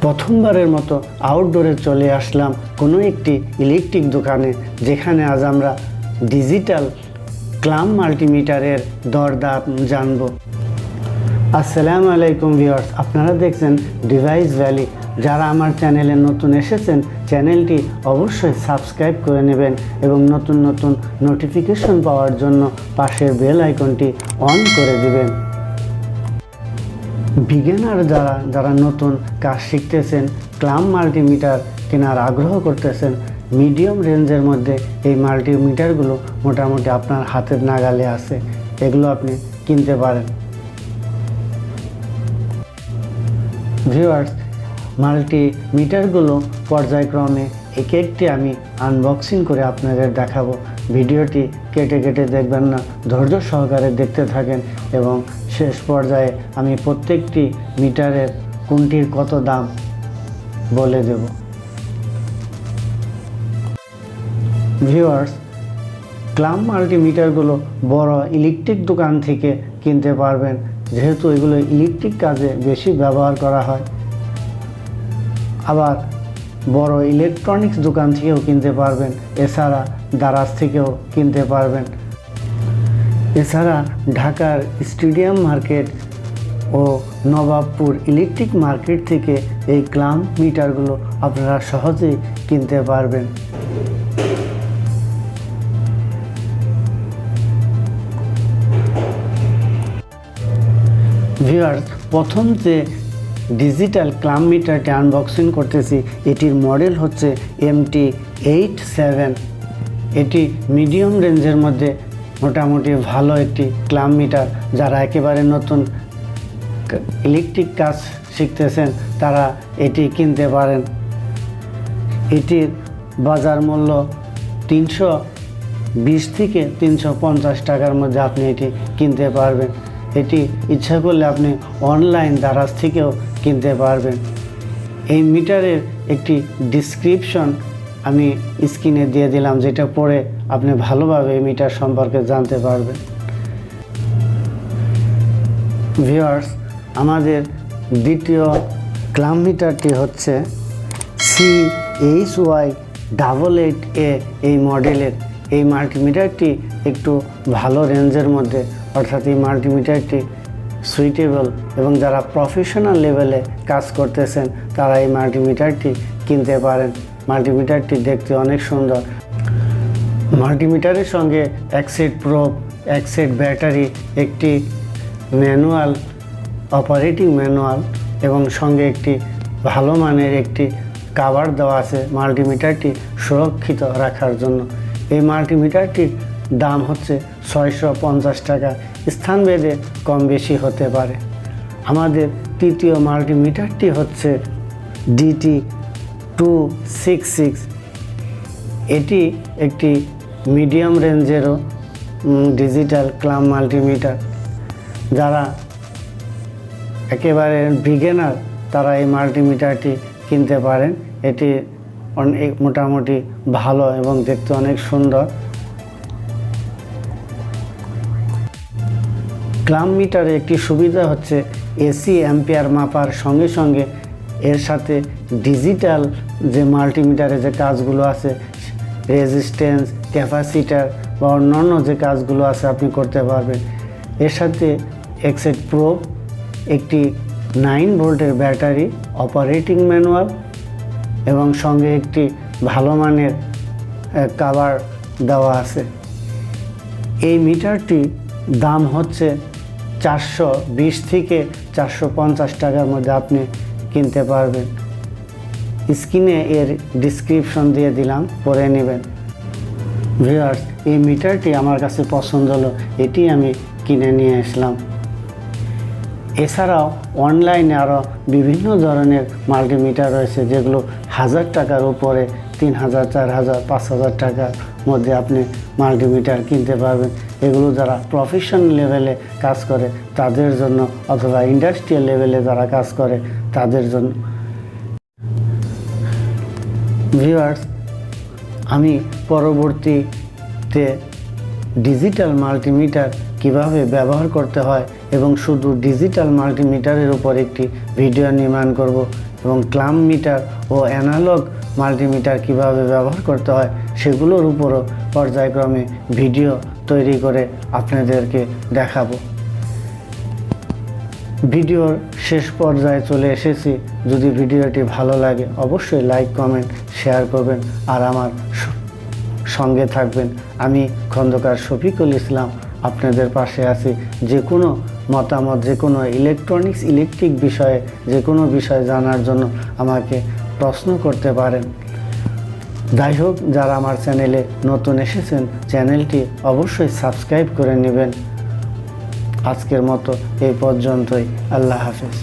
প্রথমবারের মতো আউটডোরে চলে আসলাম কোনো একটি ইলেকট্রিক দোকানে, যেখানে আজ আমরা ডিজিটাল ক্লাম মাল্টিমিটারের দরদাম জানব। আসসালামু আলাইকুম ভিউয়ার্স, আপনারা দেখছেন ডিভাইস ভ্যালি। যারা আমার চ্যানেলে নতুন এসেছেন, চ্যানেলটি অবশ্যই সাবস্ক্রাইব করে নেবেন এবং নতুন নতুন নোটিফিকেশন পাওয়ার জন্য পাশের বেল আইকনটি অন করে দেবেন। বিগিনার যারা নতুন কাজ শিখতেছেন, ক্লাম মাল্টিমিটার কেনার আগ্রহ করতেছেন, মিডিয়াম রেঞ্জের মধ্যে এই মাল্টিমিটারগুলো মোটামুটি আপনার হাতের নাগালে আছে, এগুলো আপনি কিনতে পারেন। ভিউয়ার্স, মাল্টিমিটারগুলো পর্যায়ক্রমে এক একটি আমি আনবক্সিং করে আপনাদের দেখাবো। ভিডিওটি কেটে কেটে দেখবেন না, ধৈর্য সহকারে দেখতে থাকেন এবং শেষ পর্যায়ে আমি প্রত্যেকটি মিটারের কোনটির কত দাম বলে দেব। ভিউয়ার্স, ক্লাম মাল্টিমিটারগুলো বড় ইলেকট্রিক দোকান থেকে কিনতে পারবেন, যেহেতু এগুলো ইলেকট্রিক কাজে বেশি ব্যবহার করা হয়। আবার বড় ইলেকট্রনিক্স দোকান থেকেও কিনতে পারবেন, এছাড়া দারাজ থেকেও কিনতে পারবেন। এছাড়া ঢাকার স্টেডিয়াম মার্কেট ও নবাবপুর ইলেকট্রিক মার্কেট থেকে এই ক্লাম মিটারগুলো আপনারা সহজেই কিনতে পারবেন। ভিউয়ার্স, প্রথম যে ডিজিটাল ক্লাম মিটারটি আনবক্সিং করতেছি, এটির মডেল হচ্ছে MT87। এটি মিডিয়াম রেঞ্জের মধ্যে মোটামুটি ভালো একটি ক্লাম মিটার। যারা একেবারে নতুন ইলেকট্রিক কাজ শিখতেছেন, তারা এটি কিনতে পারেন। এটির বাজার মূল্য 320 থেকে 350 টাকার মধ্যে আপনি এটি কিনতে পারবেন। এটি ইচ্ছা করলে আপনি অনলাইন দারাজ থেকেও কিনতে পারবেন। এই মিটারের একটি ডিসক্রিপশন আমি স্ক্রিনে দিয়ে দিলাম, যেটা পড়ে আপনি ভালোভাবে এই মিটার সম্পর্কে জানতে পারবেন। ভিউয়ার্স, আমাদের দ্বিতীয় ক্লাম মিটারটি হচ্ছে CHY88A এই মডেলের। এই মাল্টিমিটারটি একটু ভালো রেঞ্জের মধ্যে, অর্থাৎ এই মাল্টিমিটারটি সুইটেবল এবং যারা প্রফেশনাল লেভেলে কাজ করতেছেন তারা এই মাল্টিমিটারটি কিনতে পারেন। মাল্টিমিটারটি দেখতে অনেক সুন্দর। মাল্টিমিটারের সঙ্গে এক সেট প্রোব, এক সেট ব্যাটারি, একটি ম্যানুয়াল, অপারেটিং ম্যানুয়াল এবং সঙ্গে একটি ভালো মানের একটি কভার দেওয়া আছে মাল্টিমিটারটি সুরক্ষিত রাখার জন্য। এই মাল্টিমিটারটির দাম হচ্ছে 650 টাকা, স্থানভেদে কম বেশি হতে পারে। আমাদের তৃতীয় মাল্টিমিটারটি হচ্ছে DT266। এটি একটি মিডিয়াম রেঞ্জেরও ডিজিটাল ক্লাম মাল্টিমিটার। যারা একেবারে বিগিনার, তারা এই মাল্টিমিটারটি কিনতে পারেন। এটি অনেক মোটামুটি ভালো এবং দেখতে অনেক সুন্দর। ক্লাম মিটারে একটি সুবিধা হচ্ছে এসি অ্যাম্পিয়ার মাপার সঙ্গে সঙ্গে এর সাথে ডিজিটাল যে মাল্টিমিটারে যে কাজগুলো আছে, রেজিস্ট্যান্স, ক্যাপাসিটার বা অন্যান্য যে কাজগুলো আছে আপনি করতে পারবেন। এর সাথে এক সেট প্রোব, একটি 9 ভোল্টের ব্যাটারি, অপারেটিং ম্যানুয়াল এবং সঙ্গে একটি ভালো মানের কভার দেওয়া আছে। এই মিটারটি দাম হচ্ছে 420 থেকে 450 টাকার মধ্যে আপনি কিনতে পারবেন। স্ক্রিনে এর ডিসক্রিপশন দিয়ে দিলাম, পড়ে নেবেন। ভিউয়ার্স, এই মিটারটি আমার কাছে পছন্দ হলো, এটি আমি কিনে নিয়ে আসলাম। এছাড়াও অনলাইনে আরও বিভিন্ন ধরনের মাল্টিমিটার রয়েছে, যেগুলো 1000 টাকার উপরে, 3000, 4000, 5000 টাকার মধ্যে আপনি মাল্টিমিটার কিনতে পারবেন। এগুলো যারা প্রফেশনাল লেভেলে কাজ করে তাদের জন্য, অথবা ইন্ডাস্ট্রিয়াল লেভেলে যারা কাজ করে তাদের জন্য। ভিউয়ার্স, আমি পরবর্তীতে ডিজিটাল মাল্টিমিটার কিভাবে ব্যবহার করতে হয় এবং শুধু ডিজিটাল মাল্টিমিটারের উপর একটি ভিডিও নির্মাণ করব। এবং ক্লাম্প মিটার ও অ্যানালগ মাল্টিমিটার কিভাবে ব্যবহার করতে হয় সেগুলোর উপরও পর্যায়ক্রমে ভিডিও তৈরি করে আপনাদেরকে দেখাবো। ভিডিওর শেষ পর্যায়ে চলে এসেছি। যদি ভিডিওটি ভালো লাগে অবশ্যই লাইক, কমেন্ট, শেয়ার করবেন আর আমার সঙ্গে থাকবেন। আমি খন্দকার শফিকুল ইসলাম আপনাদের পাশে আছি। যে কোনো মতামত, যে কোনো ইলেকট্রিক বিষয়ে যে কোনো বিষয় জানার জন্য আমাকে প্রশ্ন করতে পারেন। যাই হোক, যারা আমার চ্যানেলে নতুন এসেছেন চ্যানেলটি অবশ্যই সাবস্ক্রাইব করে নেবেন। আজকের মতো এই পর্যন্তই। আল্লাহ হাফেজ।